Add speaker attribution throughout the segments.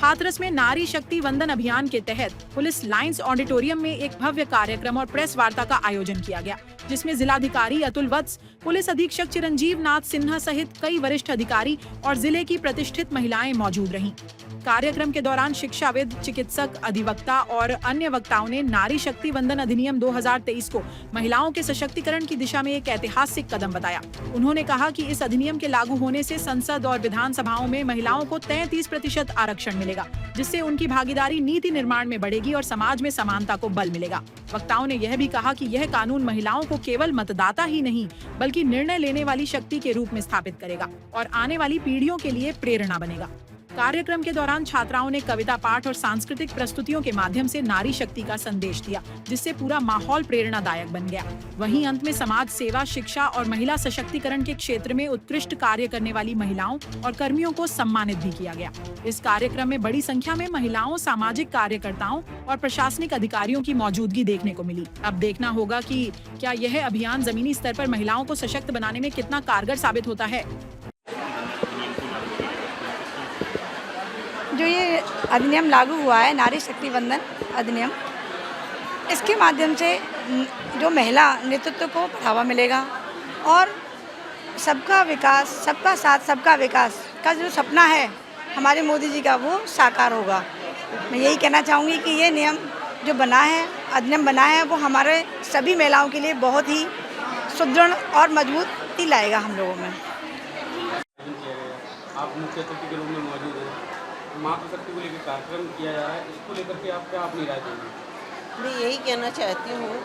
Speaker 1: हाथरस में नारी शक्ति वंदन अभियान के तहत पुलिस लाइन्स ऑडिटोरियम में एक भव्य कार्यक्रम और प्रेस वार्ता का आयोजन किया गया, जिसमें जिलाधिकारी अतुल वत्स, पुलिस अधीक्षक चिरंजीव नाथ सिन्हा सहित कई वरिष्ठ अधिकारी और जिले की प्रतिष्ठित महिलाएं मौजूद रहीं। कार्यक्रम के दौरान शिक्षाविद, चिकित्सक, अधिवक्ता और अन्य वक्ताओं ने नारी शक्ति वंदन अधिनियम 2023 को महिलाओं के सशक्तिकरण की दिशा में एक ऐतिहासिक कदम बताया। उन्होंने कहा कि इस अधिनियम के लागू होने से संसद और विधानसभाओं में महिलाओं को 33% आरक्षण मिलेगा, जिससे उनकी भागीदारी नीति निर्माण में बढ़ेगी और समाज में समानता को बल मिलेगा। वक्ताओं ने यह भी कहा कि यह कानून महिलाओं को केवल मतदाता ही नहीं बल्कि निर्णय लेने वाली शक्ति के रूप में स्थापित करेगा और आने वाली पीढ़ियों के लिए प्रेरणा बनेगा। कार्यक्रम के दौरान छात्राओं ने कविता पाठ और सांस्कृतिक प्रस्तुतियों के माध्यम से नारी शक्ति का संदेश दिया, जिससे पूरा माहौल प्रेरणादायक बन गया। वहीं अंत में समाज सेवा, शिक्षा और महिला सशक्तिकरण के क्षेत्र में उत्कृष्ट कार्य करने वाली महिलाओं और कर्मियों को सम्मानित भी किया गया। इस कार्यक्रम में बड़ी संख्या में महिलाओं, सामाजिक कार्यकर्ताओं और प्रशासनिक अधिकारियों की मौजूदगी देखने को मिली। अब देखना होगा कि क्या यह अभियान जमीनी स्तर पर महिलाओं को सशक्त बनाने में कितना कारगर साबित होता है।
Speaker 2: जो ये अधिनियम लागू हुआ है, नारी शक्ति वंदन अधिनियम, इसके माध्यम से जो महिला नेतृत्व को बढ़ावा मिलेगा और सबका विकास, सबका साथ, सबका विकास का जो सपना है हमारे मोदी जी का, वो साकार होगा। मैं यही कहना चाहूँगी कि ये नियम जो बना है, अधिनियम बना है, वो हमारे सभी महिलाओं के लिए बहुत ही सुदृढ़ और मजबूती लाएगा हम लोगों में।
Speaker 3: आप मुख्य अतिथि के रूप में मौजूद हैं, माँ शक्ति को लेकर कार्यक्रम किया जा रहा है, इसको लेकर के आप क्या अपनी राय देंगे?
Speaker 4: मैं यही कहना चाहती हूँ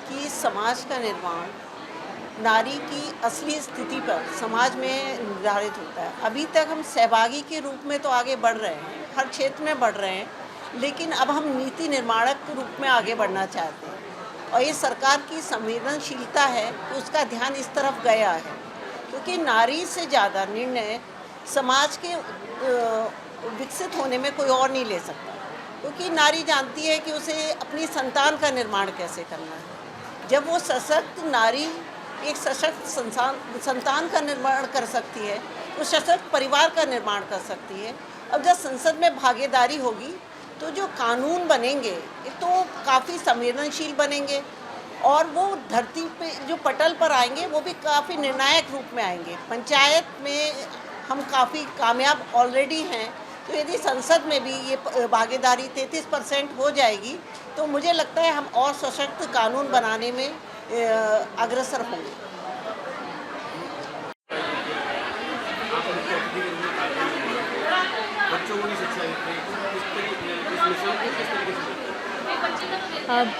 Speaker 4: कि समाज का निर्माण नारी की असली स्थिति पर समाज में निर्धारित होता है। अभी तक हम सहभागी के रूप में तो आगे बढ़ रहे हैं, हर क्षेत्र में बढ़ रहे हैं, लेकिन अब हम नीति निर्माणक के रूप में आगे बढ़ना चाहते हैं और ये सरकार की संवेदनशीलता है कि उसका ध्यान इस तरफ गया है, क्योंकि नारी से ज़्यादा निर्णय समाज के विकसित होने में कोई और नहीं ले सकता, क्योंकि नारी जानती है कि उसे अपनी संतान का निर्माण कैसे करना है। जब वो सशक्त नारी एक सशक्त संतान का निर्माण कर सकती है, तो सशक्त परिवार का निर्माण कर सकती है। अब जब संसद में भागीदारी होगी तो जो कानून बनेंगे एक तो काफ़ी संवेदनशील बनेंगे और वो धरती पे जो पटल पर आएंगे वो भी काफ़ी निर्णायक रूप में आएंगे। पंचायत में हम काफ़ी कामयाब ऑलरेडी हैं, तो यदि संसद में भी ये भागीदारी 33% हो जाएगी तो मुझे लगता है हम और सशक्त कानून बनाने में अग्रसर होंगे।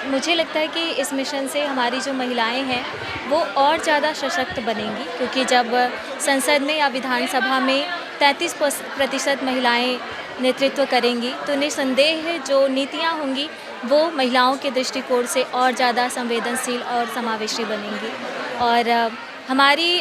Speaker 5: मुझे लगता है कि इस मिशन से हमारी जो महिलाएं हैं वो और ज़्यादा सशक्त बनेंगी, क्योंकि जब संसद में या विधानसभा में 33% महिलाएं नेतृत्व करेंगी तो निसंदेह जो नीतियां होंगी वो महिलाओं के दृष्टिकोण से और ज़्यादा संवेदनशील और समावेशी बनेंगी। और हमारी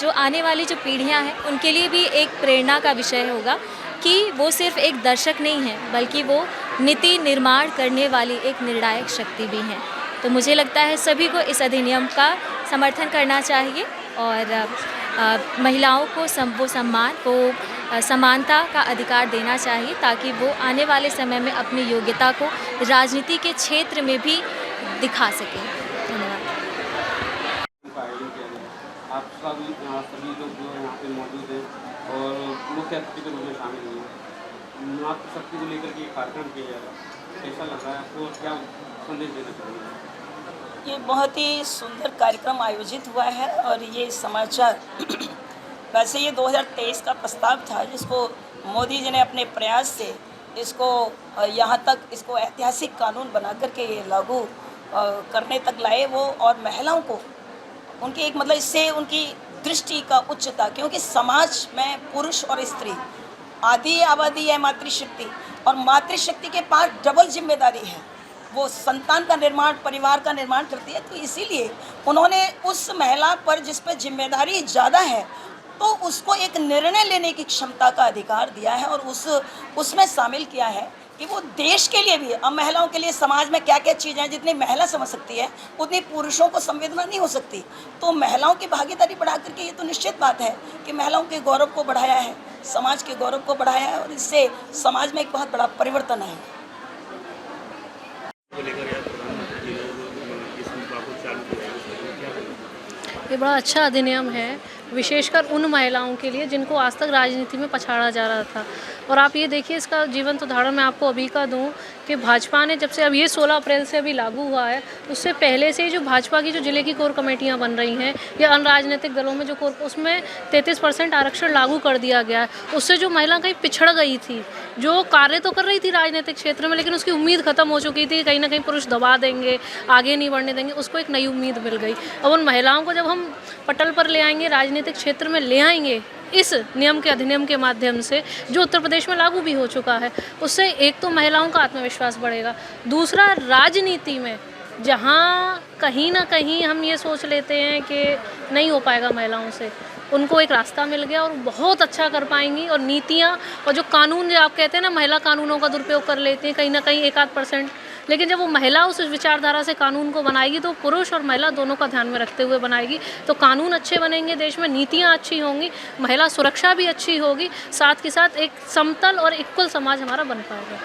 Speaker 5: जो आने वाली जो पीढ़ियां हैं उनके लिए भी एक प्रेरणा का विषय होगा कि वो सिर्फ एक दर्शक नहीं है बल्कि वो नीति निर्माण करने वाली एक निर्णायक शक्ति भी हैं। तो मुझे लगता है सभी को इस अधिनियम का समर्थन करना चाहिए और महिलाओं को वो सम्मान, वो समानता का अधिकार देना चाहिए, ताकि वो आने वाले समय में अपनी योग्यता को राजनीति के क्षेत्र में भी दिखा सकें। धन्यवाद।
Speaker 3: आप सभी लोग जो यहाँ पे मौजूद हैं और मुख्य अतिथि के रूप में शामिल हुए हैं, मातृशक्ति को लेकर के कार्यक्रम किया जा रहा है, कैसा लग रहा है आपको, क्या संदेश देना चाहिए?
Speaker 6: ये बहुत ही सुंदर कार्यक्रम आयोजित हुआ है और ये समाचार वैसे ये 2023 का प्रस्ताव था, जिसको मोदी जी ने अपने प्रयास से इसको यहाँ तक इसको ऐतिहासिक कानून बना करके ये लागू करने तक लाए वो, और महिलाओं को उनकी एक मतलब इससे उनकी दृष्टि का उच्चता, क्योंकि समाज में पुरुष और स्त्री आधी आबादी है मातृशक्ति, और मातृशक्ति के पास डबल जिम्मेदारी है, वो संतान का निर्माण, परिवार का निर्माण करती है। तो इसीलिए उन्होंने उस महिला पर जिस पर जिम्मेदारी ज़्यादा है तो उसको एक निर्णय लेने की क्षमता का अधिकार दिया है और उसमें शामिल किया है कि वो देश के लिए भी, अब महिलाओं के लिए समाज में क्या क्या चीज़ें हैं जितनी महिला समझ सकती है उतनी पुरुषों को संवेदना नहीं हो सकती। तो महिलाओं की भागीदारी बढ़ा करके ये तो निश्चित बात है कि महिलाओं के गौरव को बढ़ाया है, समाज के गौरव को बढ़ाया है और इससे समाज में एक बहुत बड़ा परिवर्तन आया है।
Speaker 7: ये बड़ा अच्छा अधिनियम है, विशेषकर उन महिलाओं के लिए जिनको आज तक राजनीति में पछाड़ा जा रहा था। और आप ये देखिए, इसका जीवंत उदाहरण मैं आपको अभी का दूं कि भाजपा ने जब से अब ये 16 अप्रैल से अभी लागू हुआ है, उससे पहले से ही जो भाजपा की जो जिले की कोर कमेटियां बन रही हैं या अन्य राजनीतिक दलों में जो कोर, उसमें 33% आरक्षण लागू कर दिया गया है। उससे जो महिला कहीं पिछड़ गई थी, जो कार्य तो कर रही थी राजनीतिक क्षेत्र में, लेकिन उसकी उम्मीद खत्म हो चुकी थी, कहीं ना कहीं पुरुष दबा देंगे, आगे नहीं बढ़ने देंगे, उसको एक नई उम्मीद मिल गई। अब उन महिलाओं को जब हम पटल पर ले आएंगे, राजनीतिक क्षेत्र में ले आएंगे इस नियम के अधिनियम के माध्यम से, जो उत्तर प्रदेश में लागू भी हो चुका है, उससे एक तो महिलाओं का आत्मविश्वास बढ़ेगा, दूसरा राजनीति में जहाँ कहीं ना कहीं हम ये सोच लेते हैं कि नहीं हो पाएगा महिलाओं से, उनको एक रास्ता मिल गया और बहुत अच्छा कर पाएंगी। और नीतियाँ और जो कानून, जो आप कहते हैं ना महिला कानूनों का दुरुपयोग कर लेते हैं कहीं ना कहीं 1-8%, लेकिन जब वो महिला उस विचारधारा से कानून को बनाएगी तो पुरुष और महिला दोनों का ध्यान में रखते हुए बनाएगी, तो कानून अच्छे बनेंगे, देश में नीतियाँ अच्छी होंगी, महिला सुरक्षा भी अच्छी होगी, साथ के साथ एक समतल और इक्वल समाज हमारा बन पाएगा।